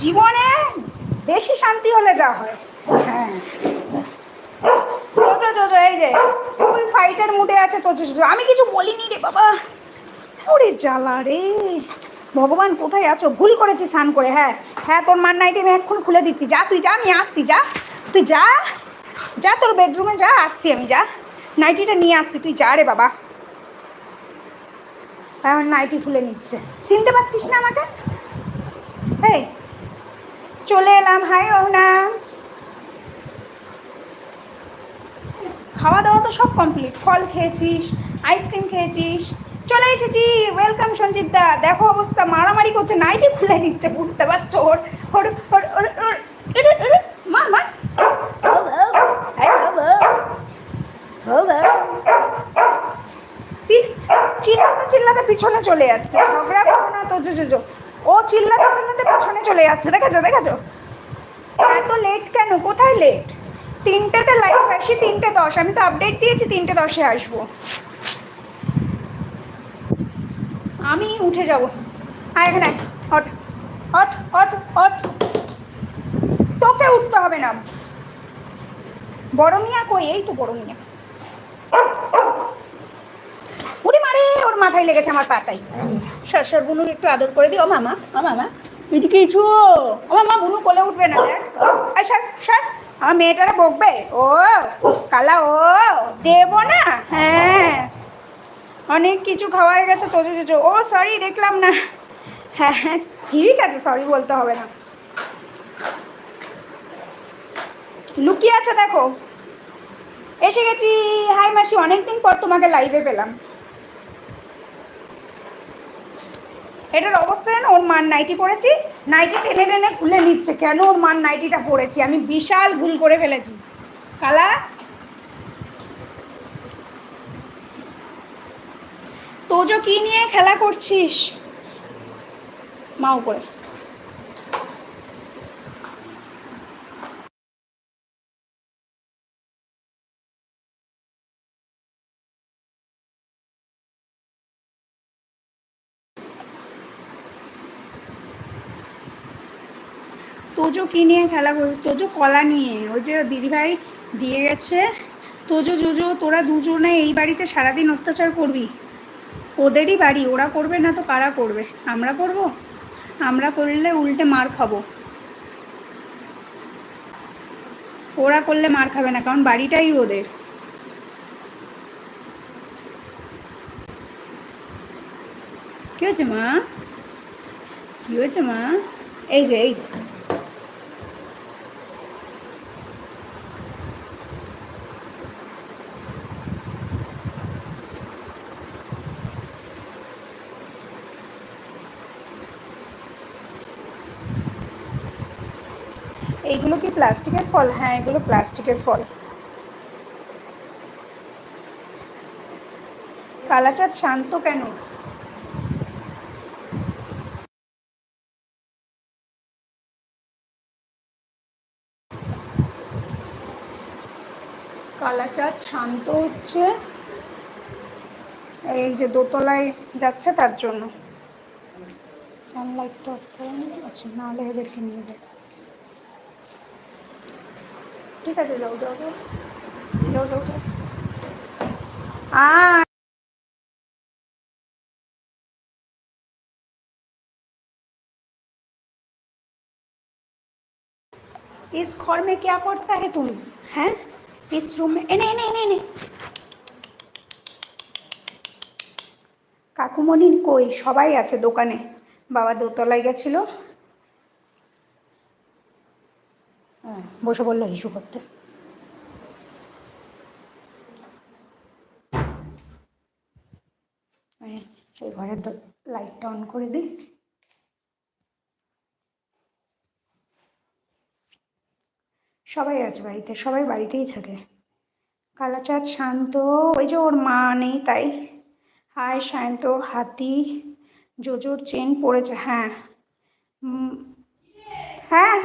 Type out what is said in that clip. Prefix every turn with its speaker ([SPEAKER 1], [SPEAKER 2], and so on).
[SPEAKER 1] জীবনে বেশি শান্তি হলে যা হয়। হ্যাঁ তোজো এই যে ফুল ফাইটের মুডে আছে তোজো। আমি কিছু বলিনি রে বাবা। ওরে জ্বালা রে ভগবান, কোথায় আছো? ভুল করেছি স্নান করে। হ্যাঁ হ্যাঁ, তোর মার নাইটি আমি এক্ষুনি খুলে দিচ্ছি। যা তুই যা, আমি আসছি। যা তুই যা, যা তোর বেডরুমে যা, আসছি আমি। যা নাইটিটা নিয়ে আসছি, তুই যা রে বাবা। এখন নাইটি খুলে নিচ্ছে। চিনতে পারছিস না আমাকে? এই চলে এলাম। হাই ওনা, খাওয়া দাওয়া তো সব কমপ্লিট। ফল খেয়েছিস, আইসক্রিম খেয়েছিস, চলে এসেছি। ওয়েলকাম সঞ্জীব দা। দেখো অবস্থা, মারামারি করছে, নাইটি খুলে নিচ্ছে। বুঝতে পারছো? ওর ওর ওর ওর ওর মা মা চিল্লাতে চিল্লাতে পিছনে চলে যাচ্ছে। ঝগড়া করো না তো। ও চিল্লাতে চিল্লাতে পিছনে চলে যাচ্ছে। দেখেছো দেখেছো? এত লেট কেন? কোথায় লেট? 3টেতে লাইভ আসি, 3:10। আমি তো আপডেট দিয়েছি 3:10 আসবো। আমি উঠে যাব। হ্যাঁ এখানে হট হট হট হট। তোকে উঠতে হবে না। বড় মিয়া কই? এই তো বড় মিয়া। উড়ি মারে, ওর মাথায় লেগেছে আমার পাটাই। সর বুনুর একটু আদর করে দিও। মামা ও মামা এদিকে কিছু। ও মামা, বুনু কোলে উঠবে না। সর সর, আমার মেয়েটারা বকবে। ও কালা, ও দেবো না। হ্যাঁ অনেক কিছু খাওয়া হয়ে গেছে। তোজো ও সরি, দেখলাম না। হ্যাঁ হ্যাঁ ঠিক আছে, সরি বলতে হবে না। লুকিয়ে আছে দেখো। এসে গেছি। হাই মাসি, অনেকদিন পর তোমাকে লাইভে পেলাম। এটার অবস্থা না, ওর মার নাইটি পরেছি, নাইটি টেনে টেনে খুলে নিচ্ছে। কেন ওর মার নাইটিটা পরেছি? আমি বিশাল ভুল করে ফেলেছি। কালা তোজো কি নিয়ে খেলা করছিস? মা উপরে। তোজো কি নিয়ে খেলা করি? তোজো কলা নিয়ে। ওই যে দিদিভাই দিয়ে গেছে। তোজো জোজো, তোরা দুজনে এই বাড়িতে সারাদিন অত্যাচার করবি। ওদেরই বাড়ি, ওরা করবে না তো কারা করবে? আমরা করব? আমরা করলে উল্টে মার খাবো। ওরা করলে মার খাবে না, কারণ বাড়িটাই ওদের। কি হয়েছে মা? কি হয়েছে মা? এই যে এই যে এইগুলো কি প্লাস্টিকের ফল? হ্যাঁ এগুলো প্লাস্টিকের ফল। কালাচাঁদ শান্ত কেন? কালাচাঁদ শান্ত হচ্ছে এই যে দোতলায় যাচ্ছে তার জন্য। ফ্যান লাইটটা অফ করে নি। আচ্ছা, নাহলে এদেরকে নিয়ে যায়। ঠিক আছে, যাও যাও যাও যাও যাও যাও। इस घर में क्या करता है तुम? हैं इस रूम में? एने एने एने एने। কাকুমণি কই? সবাই আছে দোকানে। বাবা দোতলায় গেছিল। হ্যাঁ বসে বললো ইস্যু করতে। ওই ঘরের লাইটটা অন করে দিই। সবাই আছে বাড়িতে, সবাই বাড়িতেই থাকে। কালাচাঁদ শান্ত, ওই যে ওর মা নেই তাই। হাই শান্ত। হাতি জোজোর চেন পড়েছে। হ্যাঁ হ্যাঁ